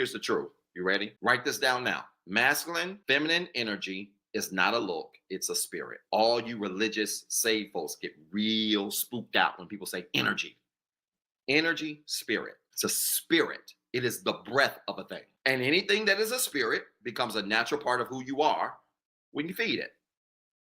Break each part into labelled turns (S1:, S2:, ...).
S1: here's the truth. You ready? Write this down now. Masculine, feminine energy is not a look, it's a spirit. All you religious saved folks get real spooked out when people say energy. Energy, spirit. It's a spirit. It is the breath of a thing. And anything that is a spirit becomes a natural part of who you are when you feed it.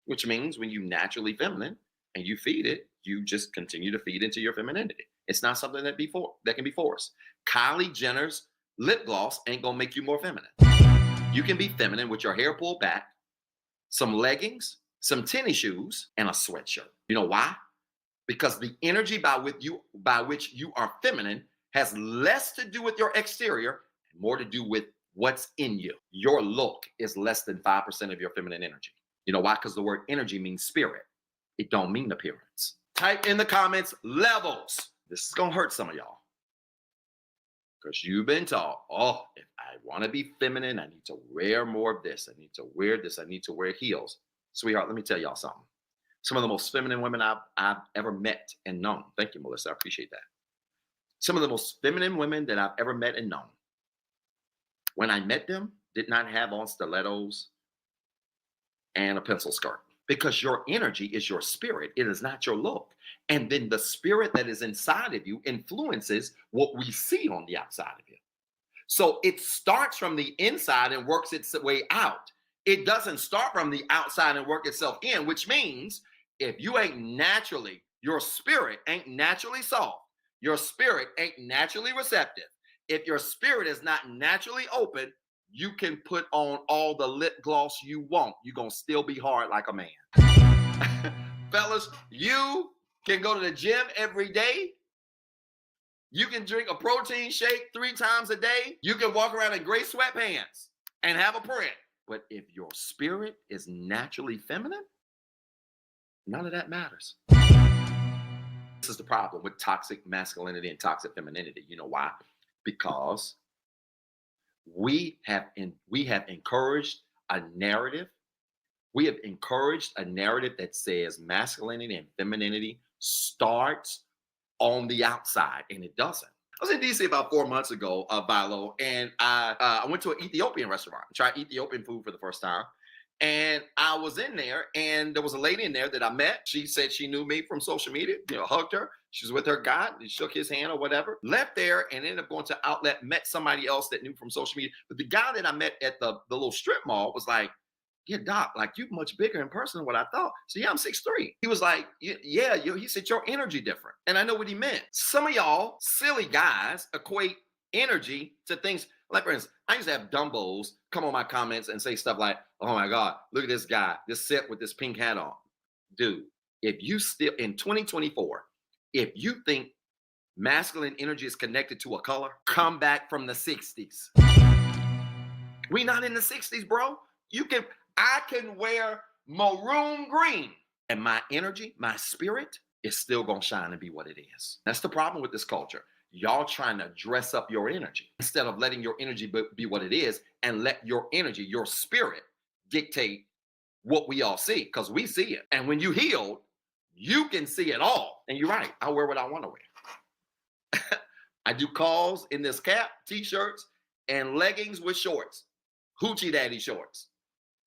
S1: Which means when you naturally feminine and you feed it, you just continue to feed into your femininity. It's not something that can be forced. Kylie Jenner's lip gloss ain't gonna make you more feminine. You can be feminine with your hair pulled back, some leggings, some tennis shoes, and a sweatshirt. You know why? Because the energy by which you are feminine has less to do with your exterior and more to do with what's in you. Your look is less than 5% of your feminine energy. You know why? Because the word energy means spirit. It don't mean appearance. Type in the comments levels. This is gonna hurt some of y'all. Because you've been taught, oh, if I want to be feminine, I need to wear more of this. I need to wear this. I need to wear heels. Sweetheart, let me tell y'all something. Some of the most feminine women I've ever met and known. Thank you, Melissa. I appreciate that. Some of the most feminine women that I've ever met and known. When I met them, did not have on stilettos and a pencil skirt. Because your energy is your spirit. It is not your look. And then the spirit that is inside of you influences what we see on the outside of you. So it starts from the inside and works its way out. It doesn't start from the outside and work itself in, which means if you ain't naturally, your spirit ain't naturally soft, your spirit ain't naturally receptive, if your spirit is not naturally open, you can put on all the lip gloss you want. You're going to still be hard like a man. Fellas, you can go to the gym every day. You can drink a protein shake 3 times a day. You can walk around in gray sweatpants and have a print. But if your spirit is naturally feminine, none of that matters. This is the problem with toxic masculinity and toxic femininity. You know why? Because we have encouraged a narrative. We have encouraged a narrative that says masculinity and femininity starts on the outside, and it doesn't. I was in DC about 4 months ago, Vilo, and I went to an Ethiopian restaurant, tried Ethiopian food for the first time. And I was in there, and there was a lady in there that I met. She said she knew me from social media, hugged her. She was with her guy, and shook his hand or whatever. Left there and ended up going to outlet, met somebody else that knew from social media. But the guy that I met at the little strip mall was like, yeah, doc, like you're much bigger in person than what I thought. So yeah, I'm 6'3". He was like, yeah, he said your energy different. And I know what he meant. Some of y'all silly guys equate energy to things. Like, for instance, I used to have dumbos come on my comments and say stuff like, oh my God, look at this guy, this set with this pink hat on. Dude, if you still, in 2024, if you think masculine energy is connected to a color, come back from the 60s. We not in the 60s, bro. I can wear maroon green and my energy, my spirit is still gonna shine and be what it is. That's the problem with this culture. Y'all trying to dress up your energy instead of letting your energy be what it is and let your energy, your spirit dictate what we all see, because we see it. And when you healed, you can see it all. And you're right, I wear what I want to wear. I do calls in this cap, t-shirts, and leggings with shorts, hoochie daddy shorts.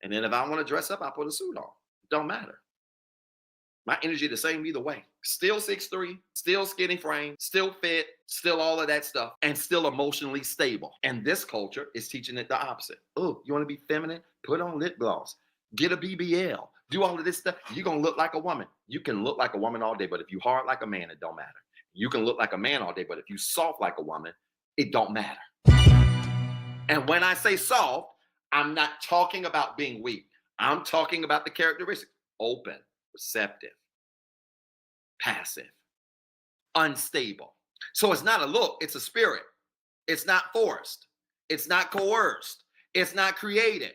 S1: And then if I want to dress up, I put a suit on. It don't matter. My energy the same either way. Still 6'3", still skinny frame, still fit, still all of that stuff, and still emotionally stable. And this culture is teaching it the opposite. Oh, you want to be feminine? Put on lip gloss. Get a BBL. Do all of this stuff. You're going to look like a woman. You can look like a woman all day, but if you hard like a man, it don't matter. You can look like a man all day, but if you soft like a woman, it don't matter. And when I say soft, I'm not talking about being weak. I'm talking about the characteristics. Open, receptive, passive, unstable. So it's not a look, it's a spirit. It's not forced. It's not coerced. It's not created.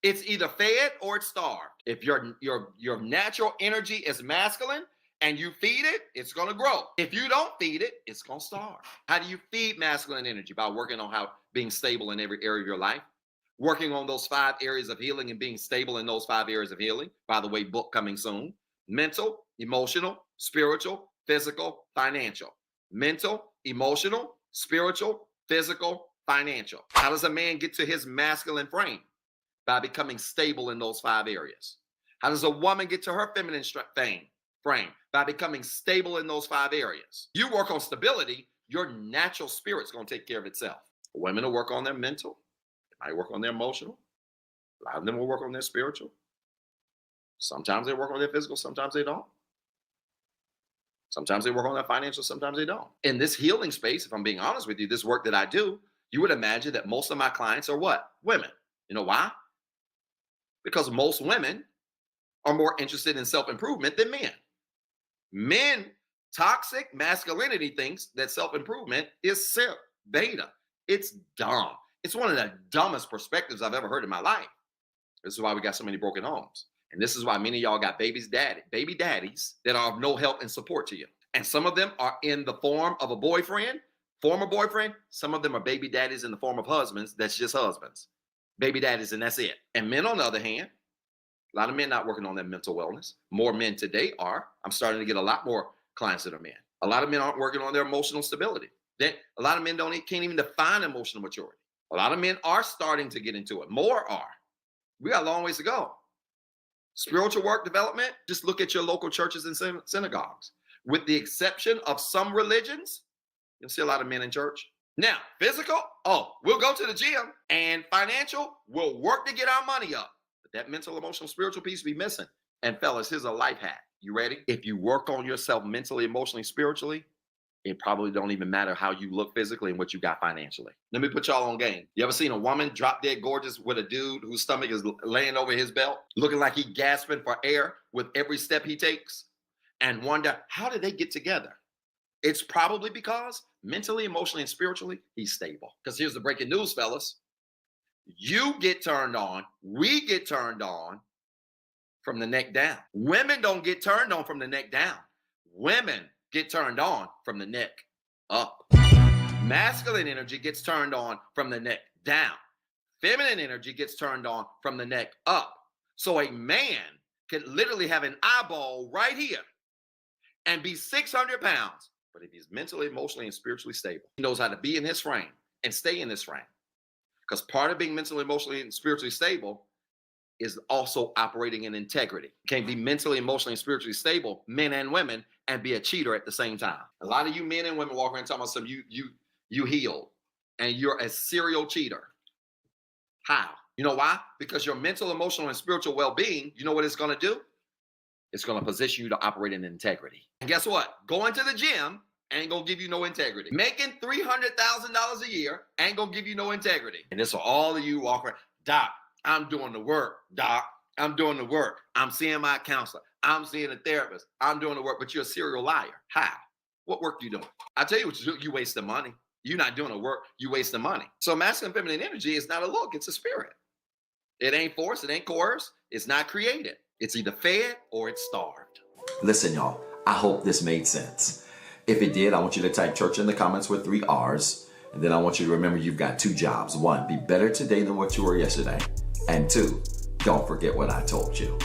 S1: It's either fed or it's starved. If your natural energy is masculine and you feed it, it's going to grow. If you don't feed it, it's going to starve. How do you feed masculine energy? By working on being stable in every area of your life. Working on those 5 areas of healing and being stable in those 5 areas of healing. By the way, book coming soon. Mental, emotional, spiritual, physical, financial. Mental, emotional, spiritual, physical, Financial. How does a man get to his masculine frame? By becoming stable in those 5 areas. How does a woman get to her feminine frame? By becoming stable in those 5 areas. You work on stability, your natural spirit's going to take care of itself. Women will work on their mental. They might work on their emotional. A lot of them will work on their spiritual. Sometimes they work on their physical, sometimes they don't. Sometimes they work on their financial, sometimes they don't. In this healing space, if I'm being honest with you, this work that I do, you would imagine that most of my clients are what? Women. You know why? Because most women are more interested in self-improvement than men. Men, toxic masculinity thinks that self-improvement is beta. It's dumb. It's one of the dumbest perspectives I've ever heard in my life. This is why we got so many broken homes. And this is why many of y'all got baby daddies that are of no help and support to you. And some of them are in the form of a boyfriend, former boyfriend. Some of them are baby daddies in the form of husbands. That's just husbands. Baby daddies, and that's it. And men, on the other hand, a lot of men not working on their mental wellness. More men today are. I'm starting to get a lot more clients that are men. A lot of men aren't working on their emotional stability. A lot of men can't even define emotional maturity. A lot of men are starting to get into it. More are. We got a long ways to go. Spiritual work development, just look at your local churches and synagogues. With the exception of some religions, you'll see a lot of men in church. Now, physical, we'll go to the gym. And financial, we'll work to get our money up. But that mental, emotional, spiritual piece be missing. And fellas, here's a life hack. You ready? If you work on yourself mentally, emotionally, spiritually, it probably don't even matter how you look physically and what you got financially. Let me put y'all on game. You ever seen a woman drop dead gorgeous with a dude whose stomach is laying over his belt, looking like he gasping for air with every step he takes, and wonder, how did they get together? It's probably because mentally, emotionally, and spiritually, he's stable. Because here's the breaking news, fellas. You get turned on, we get turned on from the neck down. Women don't get turned on from the neck down. Women get turned on from the neck up. Masculine energy gets turned on from the neck down. Feminine energy gets turned on from the neck up. So a man could literally have an eyeball right here and be 600 pounds. But if he's mentally, emotionally, and spiritually stable, he knows how to be in his frame and stay in his frame. Because part of being mentally, emotionally, and spiritually stable is also operating in integrity. You can't be mentally, emotionally, and spiritually stable, men and women, and be a cheater at the same time. A lot of you men and women walk around talking about you healed, and you're a serial cheater. How? You know why? Because your mental, emotional, and spiritual well-being, you know what it's going to do? It's going to position you to operate in integrity. And guess what? Going to the gym ain't going to give you no integrity. Making $300,000 a year ain't going to give you no integrity. And this for all of you walk around, Doc, I'm doing the work, Doc. I'm doing the work. I'm seeing my counselor. I'm seeing a therapist. I'm doing the work, but you're a serial liar. How? What work you doing? I tell you what you do, you waste the money. You're not doing the work, you waste the money. So masculine and feminine energy is not a look, it's a spirit. It ain't forced, it ain't coerced, it's not created. It's either fed or it's starved. Listen, y'all, I hope this made sense. If it did, I want you to type church in the comments with 3 R's. And then I want you to remember you've got 2 jobs. 1, be better today than what you were yesterday. And 2, don't forget what I told you.